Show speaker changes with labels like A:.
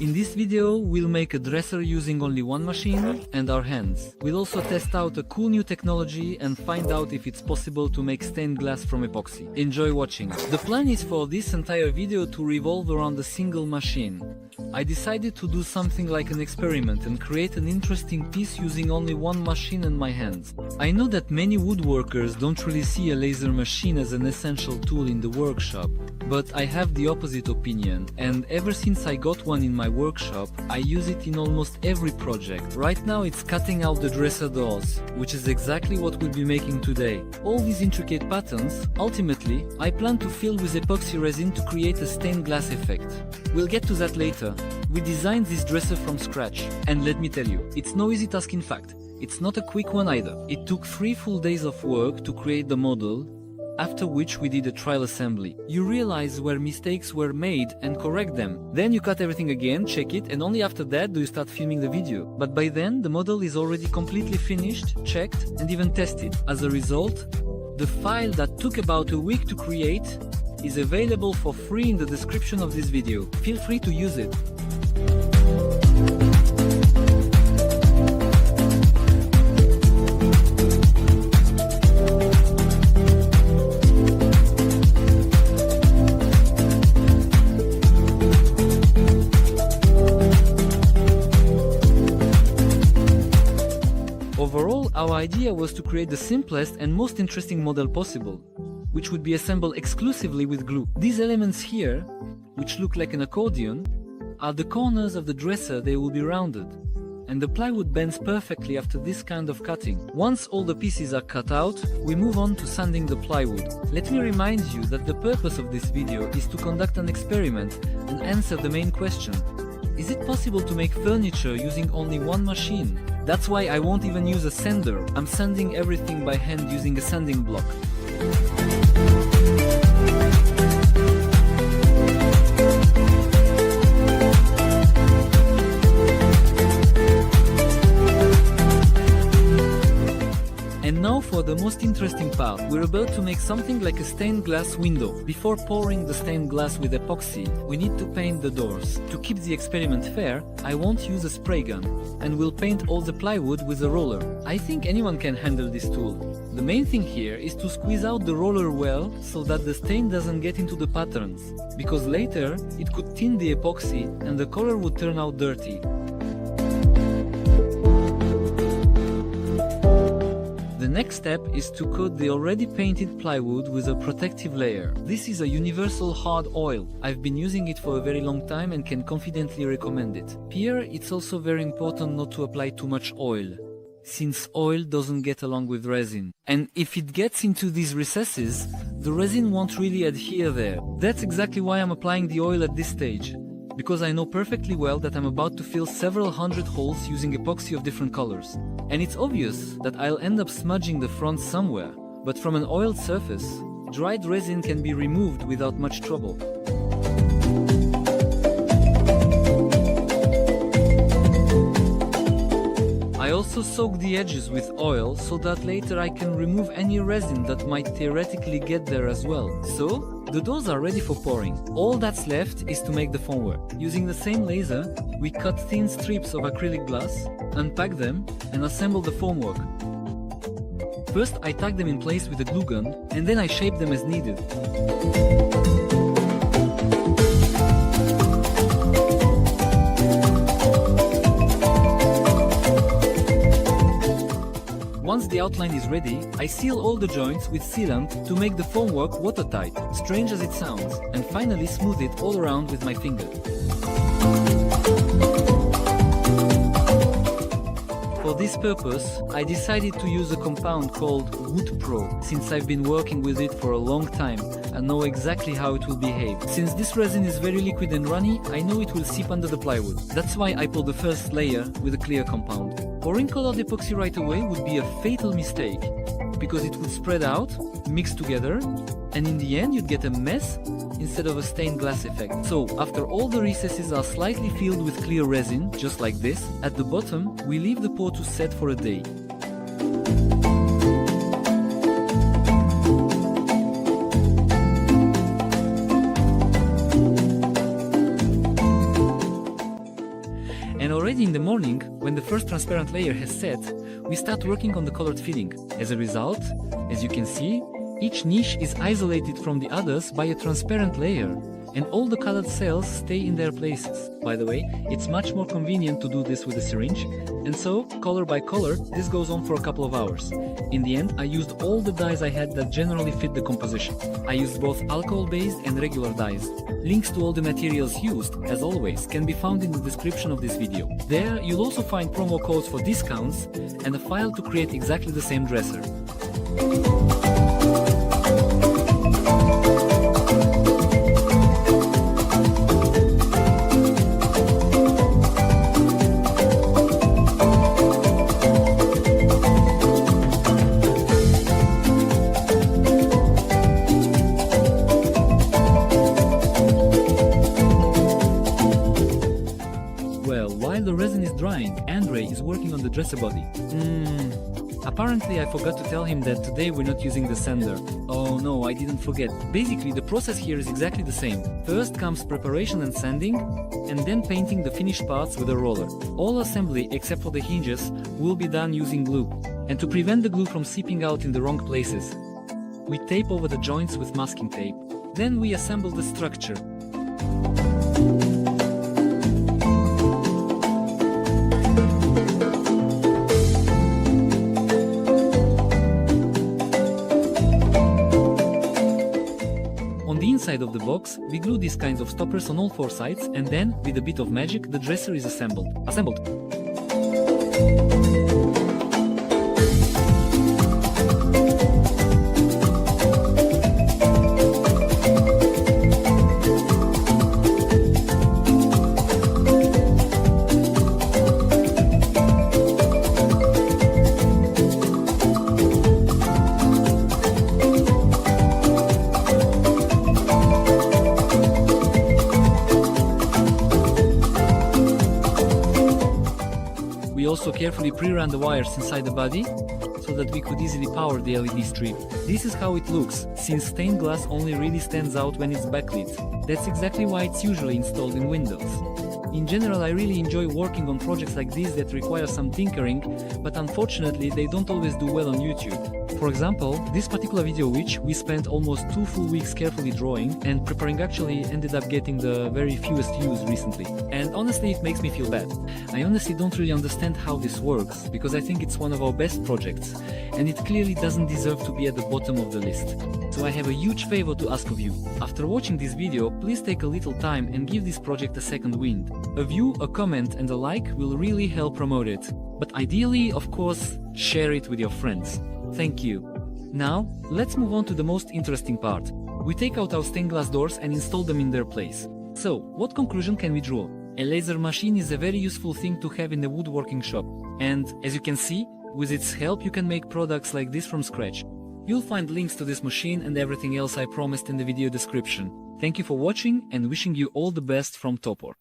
A: In this video, we'll make a dresser using only one machine and our hands. We'll also test out a cool new technology and find out if it's possible to make stained glass from epoxy. Enjoy watching. The plan is for this entire video to revolve around a single machine. I decided to do something like an experiment and create an interesting piece using only one machine and my hands. I know that many woodworkers don't really see a laser machine as an essential tool in the workshop, but I have the opposite opinion, and ever since I got one in my workshop, I use it in almost every project. Right now it's cutting out the dresser doors, which is exactly what we'll be making today. All these intricate patterns, ultimately, I plan to fill with epoxy resin to create a stained glass effect. We'll get to that later. We designed this dresser from scratch, and let me tell you, it's no easy task. In fact, it's not a quick one either. It took 3 full days of work to create the model, after which we did a trial assembly. You realize where mistakes were made and correct them. Then you cut everything again, check it, and only after that do you start filming the video. But by then, the model is already completely finished, checked, and even tested. As a result, the file that took about a week to create is available for free in the description of this video. Feel free to use it. Overall, our idea was to create the simplest and most interesting model possible, which would be assembled exclusively with glue. These elements here, which look like an accordion, are the corners of the dresser. They will be rounded, and the plywood bends perfectly after this kind of cutting. Once all the pieces are cut out, we move on to sanding the plywood. Let me remind you that the purpose of this video is to conduct an experiment and answer the main question: is it possible to make furniture using only one machine? That's why I won't even use a sander. I'm sanding everything by hand using a sanding block. And now for the most interesting part. We're about to make something like a stained glass window. Before pouring the stained glass with epoxy, we need to paint the doors. To keep the experiment fair, I won't use a spray gun, and we'll paint all the plywood with a roller. I think anyone can handle this tool. The main thing here is to squeeze out the roller well so that the stain doesn't get into the patterns, because later it could tint the epoxy and the color would turn out dirty. The next step is to coat the already painted plywood with a protective layer. This is a universal hard oil. I've been using it for a very long time and can confidently recommend it. Here, it's also very important not to apply too much oil, since oil doesn't get along with resin. And if it gets into these recesses, the resin won't really adhere there. That's exactly why I'm applying the oil at this stage, because I know perfectly well that I'm about to fill several hundred holes using epoxy of different colors. And it's obvious that I'll end up smudging the front somewhere, but from an oiled surface, dried resin can be removed without much trouble. I also soak the edges with oil so that later I can remove any resin that might theoretically get there as well. So, the doors are ready for pouring. All that's left is to make the formwork. Using the same laser, we cut thin strips of acrylic glass, unpack them, and assemble the formwork. First, I tack them in place with a glue gun, and then I shape them as needed. Once the outline is ready, I seal all the joints with sealant to make the formwork watertight, strange as it sounds, and finally smooth it all around with my finger. For this purpose, I decided to use a compound called Wood Pro, since I've been working with it for a long time and know exactly how it will behave. Since this resin is very liquid and runny, I know it will seep under the plywood. That's why I pulled the first layer with a clear compound. Pouring colored epoxy right away would be a fatal mistake, because it would spread out, mix together, and in the end you'd get a mess instead of a stained glass effect. So, after all the recesses are slightly filled with clear resin, just like this, at the bottom we leave the pour to set for a day. And already in the morning, when the first transparent layer has set, we start working on the colored filling. As a result, as you can see, each niche is isolated from the others by a transparent layer, and all the colored cells stay in their places. By the way, it's much more convenient to do this with a syringe, and so, color by color, this goes on for a couple of hours. In the end, I used all the dyes I had that generally fit the composition. I used both alcohol-based and regular dyes. Links to all the materials used, as always, can be found in the description of this video. There, you'll also find promo codes for discounts and a file to create exactly the same dresser. While the resin is drying, Andre is working on the dresser body. Apparently I forgot to tell him that today we're not using the sander. Oh no, I didn't forget. Basically, the process here is exactly the same. First comes preparation and sanding, and then painting the finished parts with a roller. All assembly, except for the hinges, will be done using glue. And to prevent the glue from seeping out in the wrong places, we tape over the joints with masking tape. Then we assemble the structure. On the inside of the box, we glue these kinds of stoppers on all four sides, and then, with a bit of magic, the dresser is assembled. We also carefully pre-ran the wires inside the body, so that we could easily power the LED strip. This is how it looks, since stained glass only really stands out when it's backlit. That's exactly why it's usually installed in windows. In general, I really enjoy working on projects like these that require some tinkering, but unfortunately they don't always do well on YouTube. For example, this particular video, which we spent almost 2 full weeks carefully drawing and preparing, actually ended up getting the very fewest views recently. And honestly, it makes me feel bad. I honestly don't really understand how this works, because I think it's one of our best projects, and it clearly doesn't deserve to be at the bottom of the list. So I have a huge favor to ask of you. After watching this video, please take a little time and give this project a second wind. A view, a comment and a like will really help promote it. But ideally, of course, share it with your friends. Thank you. Now, let's move on to the most interesting part. We take out our stained glass doors and install them in their place. So, what conclusion can we draw? A laser machine is a very useful thing to have in a woodworking shop. And, as you can see, with its help you can make products like this from scratch. You'll find links to this machine and everything else I promised in the video description. Thank you for watching and wishing you all the best from Topor.